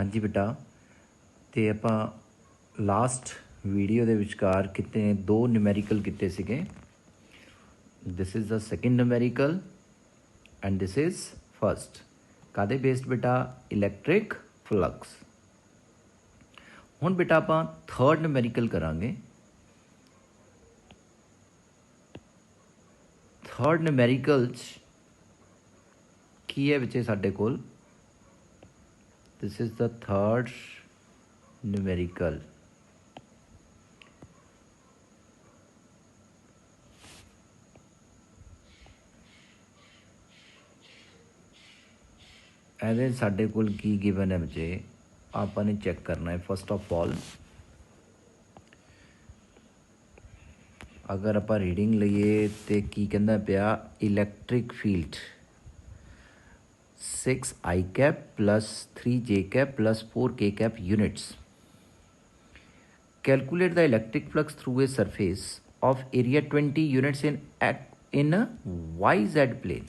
हाँ जी बेटा, तो आप लास्ट वीडियो के विचकार कितने दो न्यूमेरिकल किते सीगे। This is the second numerical and this is first. कादे बेस्ड बेटा? Electric flux. हुण बेटा आप थर्ड न्यूमेरिकल करांगे। थर्ड न्यूमेरिकल की है बच्चे साडे कोल? This is the third numerical. ਇਹਦੇ ਸਾਡੇ ਕੋਲ ਕੀ ਗਿਵਨ ਹੈ ਬੱਚੇ, ਆਪਾਂ ਨੇ ਚੈੱਕ ਕਰਨਾ ਹੈ। फस्ट ऑफ ऑल अगर आप रीडिंग लीए तो की कहना पिया, electric field 6 I cap plus 3 J cap plus 4 K cap units. Calculate the electric flux through a surface of area 20 units in Y Z plane.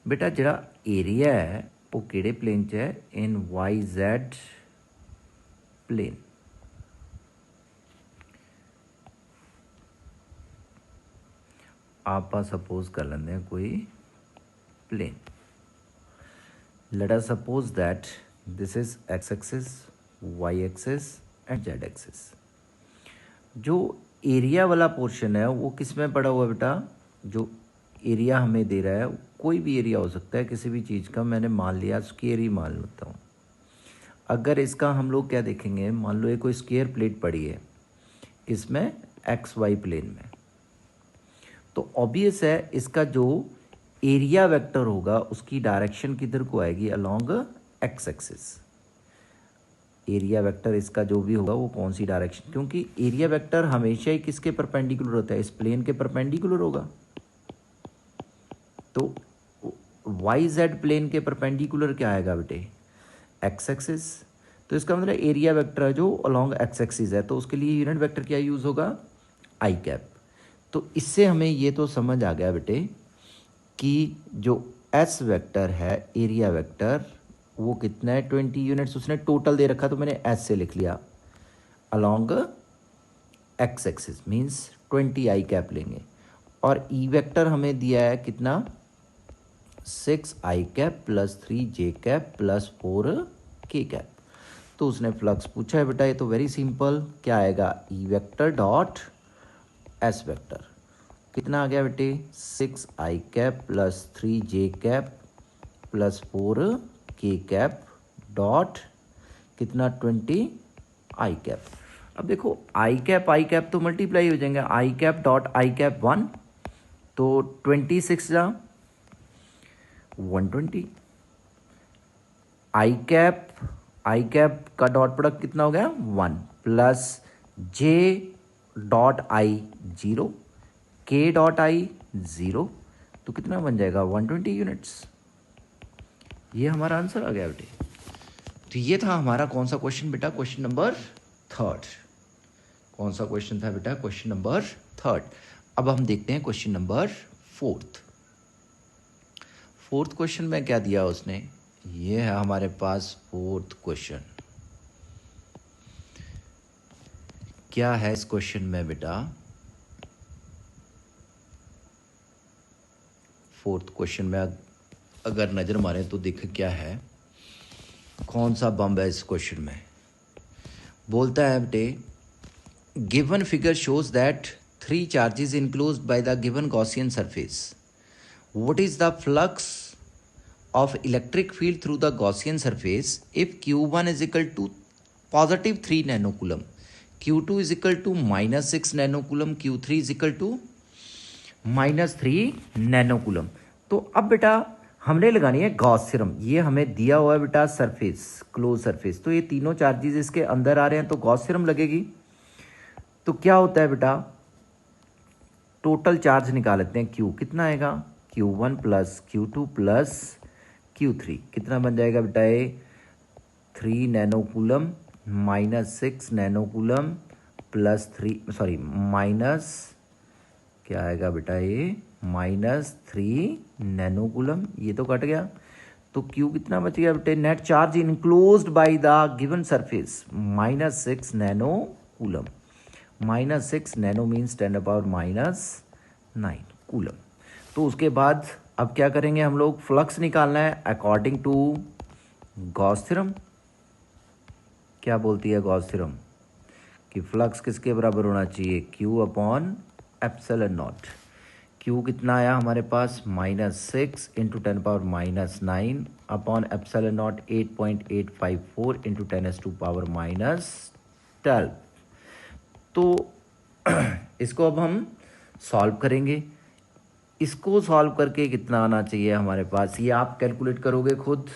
बेटा जिहड़ा एरिया है वो किहड़े प्लेन च है? In Y Z plane. आप suppose कर लेंगे कोई plane. Let us suppose that this is X axis, Y axis and Z axis. जो एरिया वाला पोर्शन है वो किस में पड़ा हुआ बेटा? जो एरिया हमें दे रहा है, कोई भी एरिया हो सकता है किसी भी चीज़ का। मैंने मान लिया स्क्वायर ही मान लेता हूँ। अगर इसका हम लोग क्या देखेंगे, मान लो ये कोई स्क्वायर प्लेट पड़ी है, किसमें? एक्स वाई प्लेन में। तो ऑब्वियस है इसका जो एरिया वेक्टर होगा उसकी डायरेक्शन किधर को आएगी? Along x axis. Area vector इसका जो भी होगा वो कौन सी डायरेक्शन, क्योंकि एरिया वेक्टर हमेशा ही किसके परपेंडिकुलर होता है? इस प्लेन के परपेंडिकुलर होगा। तो वाई जेड प्लेन के परपेंडिकुलर क्या आएगा बेटे? X axis. तो इसका मतलब एरिया वेक्टर है जो अलोंग एक्स एक्सिस है, तो उसके लिए यूनिट वेक्टर क्या यूज़ होगा? आई कैप। तो इससे हमें ये तो समझ आ गया बेटे कि जो एस वेक्टर है, एरिया वेक्टर, वो कितना है? 20 यूनिट्स उसने टोटल दे रखा, तो मैंने एस से लिख लिया अलोंग एक्स एक्सिस, मीन्स 20 आई कैप लेंगे। और ई वेक्टर हमें दिया है कितना? 6 I cap plus 3 J cap plus 4 K cap. तो उसने फ्लक्स पूछा है बेटा, ये तो वेरी सिंपल। क्या आएगा? E vector dot S vector. कितना आ गया बेटे? 6 I cap plus 3 J cap plus 4 K cap dot कितना? 20 आई कैप। अब देखो आई कैप तो मल्टीप्लाई हो जाएंगे। आई कैप डॉट आई कैप 1, तो 26 जा 120। आई कैप का डॉट प्रोडक्ट कितना हो गया? 1 प्लस जे डॉट आई 0, के डॉट आई 0, तो कितना बन जाएगा? 120 यूनिट्स। ये हमारा आंसर आ गया बेटे। तो ये था हमारा कौन सा क्वेश्चन बेटा? Question number third. कौन सा क्वेश्चन था बेटा? Question number third. अब हम देखते हैं question number fourth. Fourth question में क्या दिया उसने? ये है हमारे पास फोर्थ क्वेश्चन। क्या है इस क्वेश्चन में बेटा? फोर्थ क्वेश्चन में अगर नज़र मारें तो देख क्या है, कौन सा बम्ब है इस क्वेश्चन में। बोलता है बेटे, given figure shows that 3 charges enclosed by the given Gaussian surface. What is the flux of electric field through the Gaussian surface if Q1 is equal to positive 3 nanocoulomb, Q2 is equal to minus 6 nanocoulomb, Q3 is equal to minus 3 nanocoulomb। तो अब बेटा हमने लगानी है Gauss theorem. ये हमें दिया हुआ है बेटा सरफेस, क्लोज सरफेस। तो ये तीनों चार्जेस इसके अंदर आ रहे हैं, तो गॉस थ्योरम लगेगी। तो क्या होता है बेटा? टोटल चार्ज निकाल लेते हैं। Q कितना आएगा? Q1 plus Q2 plus Q3 कितना बन जाएगा बेटा? ये 3 नैनोकूलम माइनस 6 नैनोकूलम प्लस 3, सॉरी माइनस, क्या आएगा बेटा? ये माइनस 3 नैनोकूलम। ये तो कट गया। तो क्यू कितना बच गया बेटे, net charge enclosed by the given surface -6 nano coulomb. -6 nano means 10⁻⁻9 coulomb. तो उसके बाद अब क्या करेंगे हम लोग, फ्लक्स निकालना है अकॉर्डिंग टू गॉस थ्योरम। क्या बोलती है गॉस थ्योरम कि फ्लक्स किसके बराबर होना चाहिए, Q upon epsilon not. Q कितना आया हमारे पास, -6 into 10⁻⁻9 upon epsilon not 8.854 into 10⁻⁻12। तो इसको अब हम सॉल्व करेंगे। इसको सॉल्व करके कितना आना चाहिए हमारे पास, ये आप कैलकुलेट करोगे खुद।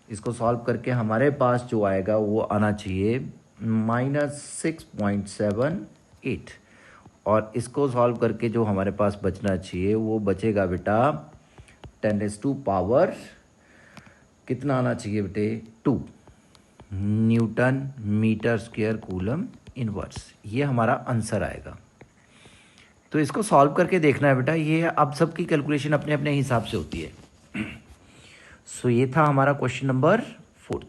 इसको सॉल्व करके हमारे पास जो आएगा वो आना चाहिए -6.78, और इसको सॉल्व करके जो हमारे पास बचना चाहिए वो बचेगा बेटा 10⁻⁻, कितना आना चाहिए बेटे, 2 newton metre square coulomb inverse. ये हमारा आंसर आएगा। तो इसको सॉल्व करके देखना है बेटा, ये अब सबकी कैलकुलेशन अपने अपने हिसाब से होती है। सो ये था हमारा क्वेश्चन नंबर 4।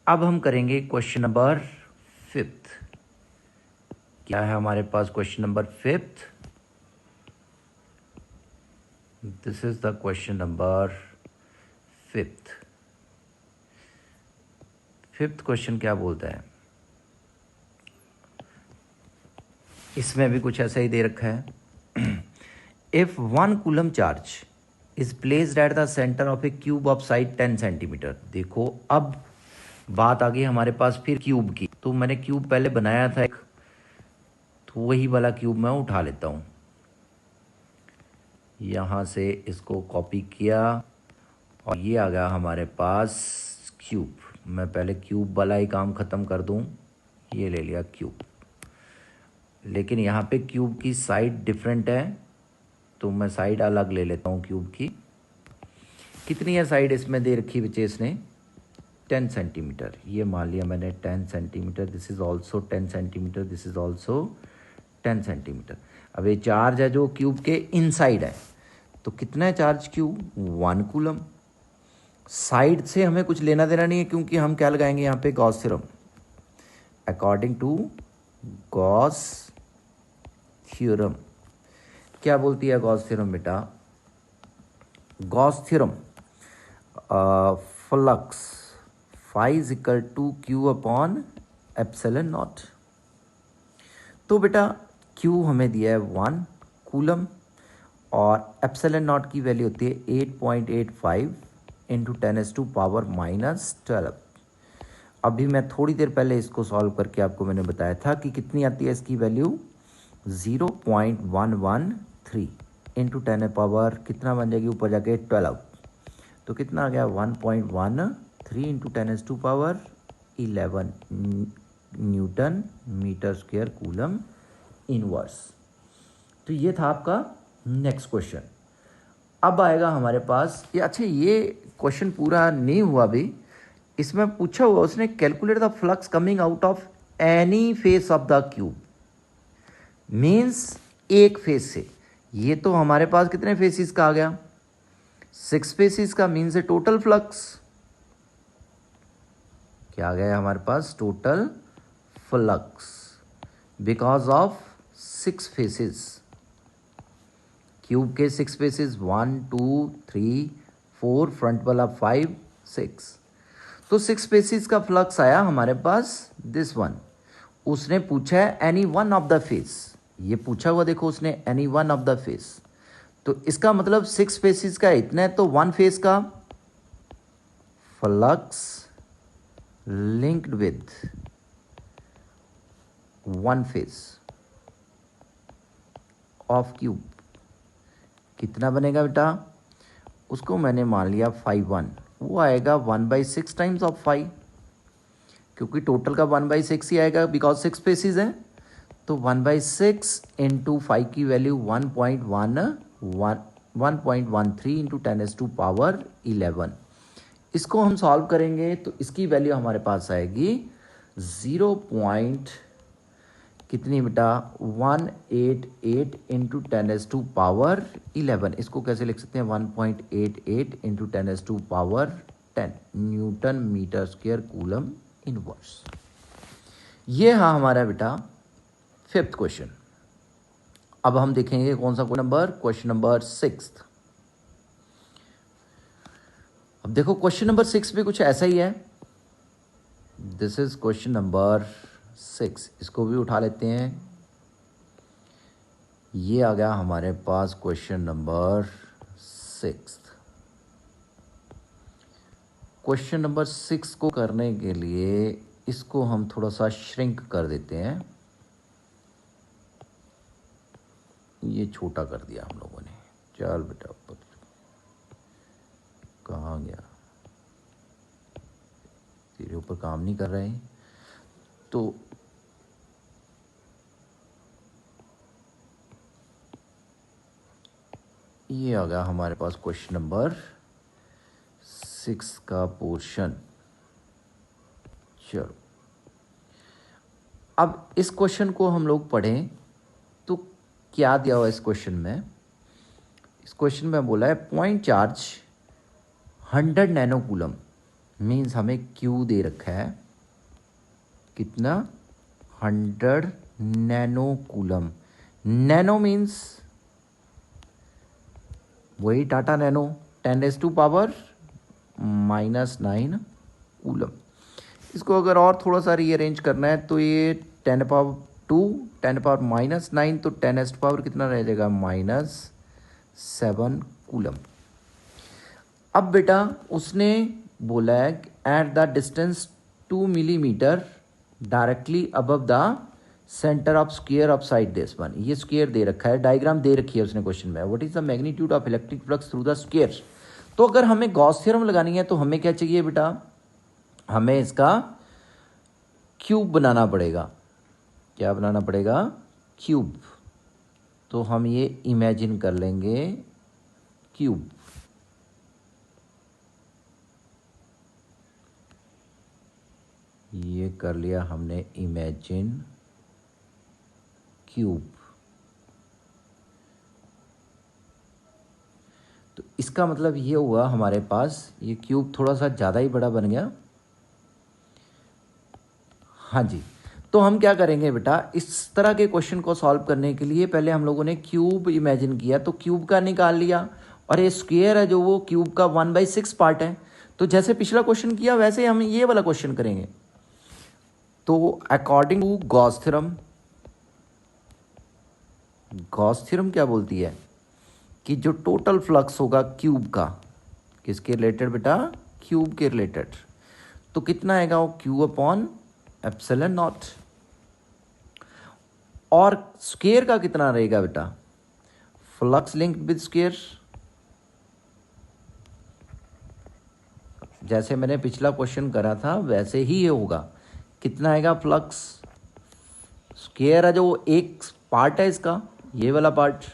अब हम करेंगे क्वेश्चन नंबर 5। क्या है हमारे पास question number 5? This is the question number 5। 5th question क्या बोलता है, इसमें भी कुछ ऐसा ही दे रखा है। If 1 coulomb charge is placed at the centre of A cube of side 10 centimetre. देखो अब बात आ गई हमारे पास फिर क्यूब की। तो मैंने क्यूब पहले बनाया था एक, तो वही वाला क्यूब मैं उठा लेता हूँ। यहाँ से इसको कॉपी किया और ये आ गया हमारे पास क्यूब। मैं पहले क्यूब वाला ही काम ख़त्म कर दूँ। ये ले लिया क्यूब, लेकिन यहाँ पे क्यूब की साइड डिफरेंट है, तो मैं साइड अलग ले लेता हूँ क्यूब की। कितनी है साइड इसमें दे रखी बच्चे इसने, 10 सेंटीमीटर। ये मान लिया मैंने 10 centimetre. This is also 10 centimetre, this is also 10 centimetre. अब ये चार्ज है जो क्यूब के इनसाइड है, तो कितना है चार्ज क्यूब, 1 कूलम। साइड से हमें कुछ लेना देना नहीं है, क्योंकि हम क्या लगाएंगे यहाँ पे, Gauss theorem. According to Gauss theorem. क्या बोलती है गॉस थ्योरम बेटा, Gauss theorem flux phi is equal to Q upon epsilon naught. तो बेटा Q हमें दिया है 1 कूलम और एप्सिलॉन नॉट की वैल्यू होती है 8.85 इंटू 10⁻⁻12। अभी मैं थोड़ी देर पहले इसको सॉल्व करके आपको मैंने बताया था कि कितनी आती है इसकी वैल्यू, 0.113 इंटू 10 पावर कितना बन जाएगी ऊपर जाके 12। तो कितना आ गया 1.13 into 10⁻11 newton metre square coulomb inverse. तो ये था आपका नेक्स्ट क्वेश्चन। अब आएगा हमारे पास ये, अच्छा ये क्वेश्चन पूरा नहीं हुआ अभी। इसमें पूछा हुआ उसने, calculate the flux coming out of any face of the cube. Means एक फेस से। ये तो हमारे पास कितने फेसिस का आ गया, 6 फेसिस का। मीन्स टोटल फ्लक्स क्या आ गया हमारे पास, total flux because of 6 faces. Cube के 6 फेसिस 1 2 3 4, फ्रंट वाला 5 6। तो 6 फेसिस का फ्लक्स आया हमारे पास दिस वन। उसने पूछा है any one of the face. ये पूछा हुआ देखो उसने, any one of the face. तो इसका मतलब 6 फेसिस का इतना है, तो 1 फेस का flux linked with 1 face of cube कितना बनेगा बेटा, उसको मैंने मान लिया 5 वो आएगा 1/6 टाइम्स ऑफ 5, क्योंकि टोटल का 1/6 ही आएगा बिकॉज 6 फेसिस हैं। तो 1/6 इंटू 5 की वैल्यू 1.13 इंटू 10⁻11। इसको हम सॉल्व करेंगे तो इसकी वैल्यू हमारे पास आएगी कितनी बेटा 188 इंटू 10⁻11। इसको कैसे लिख सकते हैं 1.88 into 10⁻10 newton metre square coulomb inverse. ये हाँ हमारा बेटा फिफ्थ क्वेश्चन। अब हम देखेंगे कौन सा क्वेश्चन नंबर 6। अब देखो क्वेश्चन नंबर 6 भी कुछ ऐसा ही है। This is question number 6। इसको भी उठा लेते हैं। ये आ गया हमारे पास क्वेश्चन नंबर 6। क्वेश्चन नंबर 6 को करने के लिए इसको हम थोड़ा सा श्रिंक कर देते हैं। ये छोटा कर दिया हम लोगों ने। चल बेटा कहाँ गया, तेरे ऊपर काम नहीं कर रहे हैं तो ये आ गया हमारे पास क्वेश्चन नंबर 6 का पोर्शन। चलो अब इस क्वेश्चन को हम लोग पढ़ें तो क्या दिया हुआ इस क्वेश्चन में। इस क्वेश्चन में बोला है point charge 100 nano coulomb means हमें क्यू दे रखा है कितना 100 नैनो कूलम। नैनो मीन्स वही टाटा नैनो 10⁻⁻9 कूलम। इसको अगर और थोड़ा सा रीअरेंज करना है तो ये 10⁻2 10⁻⁻9 तो 10⁻⁻ कितना रह जाएगा -7 कूलम। अब बेटा उसने बोला है at the distance 2 millimetre directly above the centre of square of side this one. ये स्क्वायर दे रखा है, डायग्राम दे रखी है उसने क्वेश्चन में। What is the magnitude of electric flux through the square. तो अगर हमें गॉस थ्योरम लगानी है तो हमें क्या चाहिए बेटा, हमें इसका क्यूब बनाना पड़ेगा। क्या बनाना पड़ेगा, क्यूब। तो हम ये इमेजिन कर लेंगे क्यूब। ये कर लिया हमने इमेजिन क्यूब। तो इसका मतलब ये हुआ हमारे पास ये क्यूब थोड़ा सा ज़्यादा ही बड़ा बन गया। हाँ जी, तो हम क्या करेंगे बेटा, इस तरह के क्वेश्चन को सॉल्व करने के लिए पहले हम लोगों ने क्यूब इमेजिन किया तो क्यूब का निकाल लिया, और ये स्क्वायर है जो वो क्यूब का 1/6 पार्ट है। तो जैसे पिछला क्वेश्चन किया वैसे हम ये वाला क्वेश्चन करेंगे। तो according to Gauss theorem, Gauss theorem क्या बोलती है कि जो टोटल फ्लक्स होगा क्यूब का, किसके रिलेटेड बेटा, क्यूब के रिलेटेड, तो कितना आएगा वो Q/ε0। और स्क्वायर का कितना रहेगा बेटा, फ्लक्स लिंक्ड विद स्क्वायर। जैसे मैंने पिछला क्वेश्चन करा था वैसे ही ये होगा। कितना आएगा फ्लक्स, स्क्वायर है जो एक पार्ट है इसका, ये वाला पार्ट,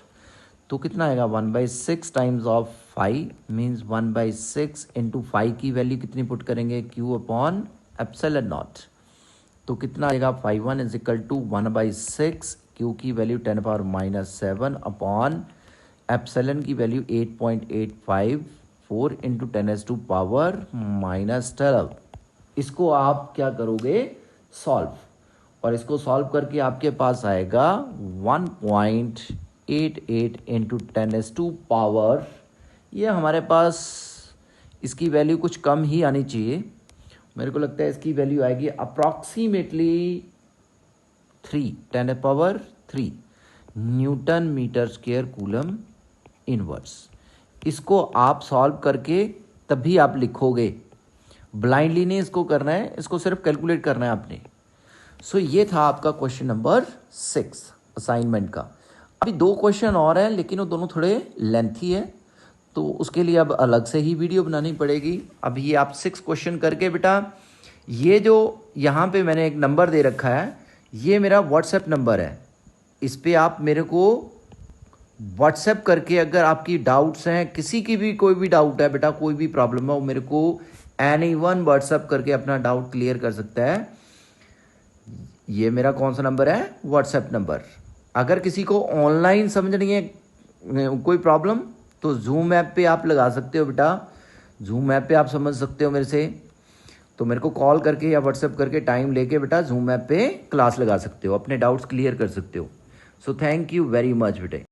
तो कितना आएगा 1/6 टाइम्स ऑफ 5 मीन्स 1/6 इंटू 5 की वैल्यू कितनी पुट करेंगे Q/ε0। तो कितना आएगा 5/1 इज इक्वल टू 1/6 क्यू की वैल्यू 10⁻⁻7 अपॉन एप्सिलॉन की वैल्यू 8.854 इंटू 10⁻⁻12। इसको आप क्या करोगे सॉल्व, और इसको सॉल्व करके आपके पास आएगा 1.88 इंटू 10⁻⁻, ये हमारे पास इसकी वैल्यू कुछ कम ही आनी चाहिए। मेरे को लगता है इसकी वैल्यू आएगी approximately 10⁻³ newton metre square coulomb inverse. इसको आप सॉल्व करके तभी आप लिखोगे, ब्लाइंडली नहीं इसको करना है, इसको सिर्फ कैलकुलेट करना है आपने। सो ये था आपका क्वेश्चन नंबर 6 असाइनमेंट का। अभी 2 क्वेश्चन और हैं लेकिन वो दोनों थोड़े लेंथी है, तो उसके लिए अब अलग से ही वीडियो बनानी पड़ेगी। अब ये आप 6 क्वेश्चन करके बेटा, ये जो यहाँ पे मैंने एक नंबर दे रखा है, ये मेरा व्हाट्सएप नंबर है। इस पर आप मेरे को व्हाट्सएप करके अगर आपकी डाउट्स हैं, किसी की भी कोई भी डाउट है बेटा, कोई भी प्रॉब्लम है, वो मेरे को एनीवन व्हाट्सएप करके अपना डाउट क्लियर कर सकता है। ये मेरा कौन सा नंबर है, व्हाट्सएप नंबर। अगर किसी को ऑनलाइन समझनी है कोई प्रॉब्लम तो जूम ऐप पे आप लगा सकते हो बेटा, जूम ऐप पे आप समझ सकते हो मेरे से। तो मेरे को कॉल करके या व्हाट्सएप करके टाइम लेके बेटा जूम ऐप पे क्लास लगा सकते हो, अपने डाउट्स क्लियर कर सकते हो। So thank you very much बेटे।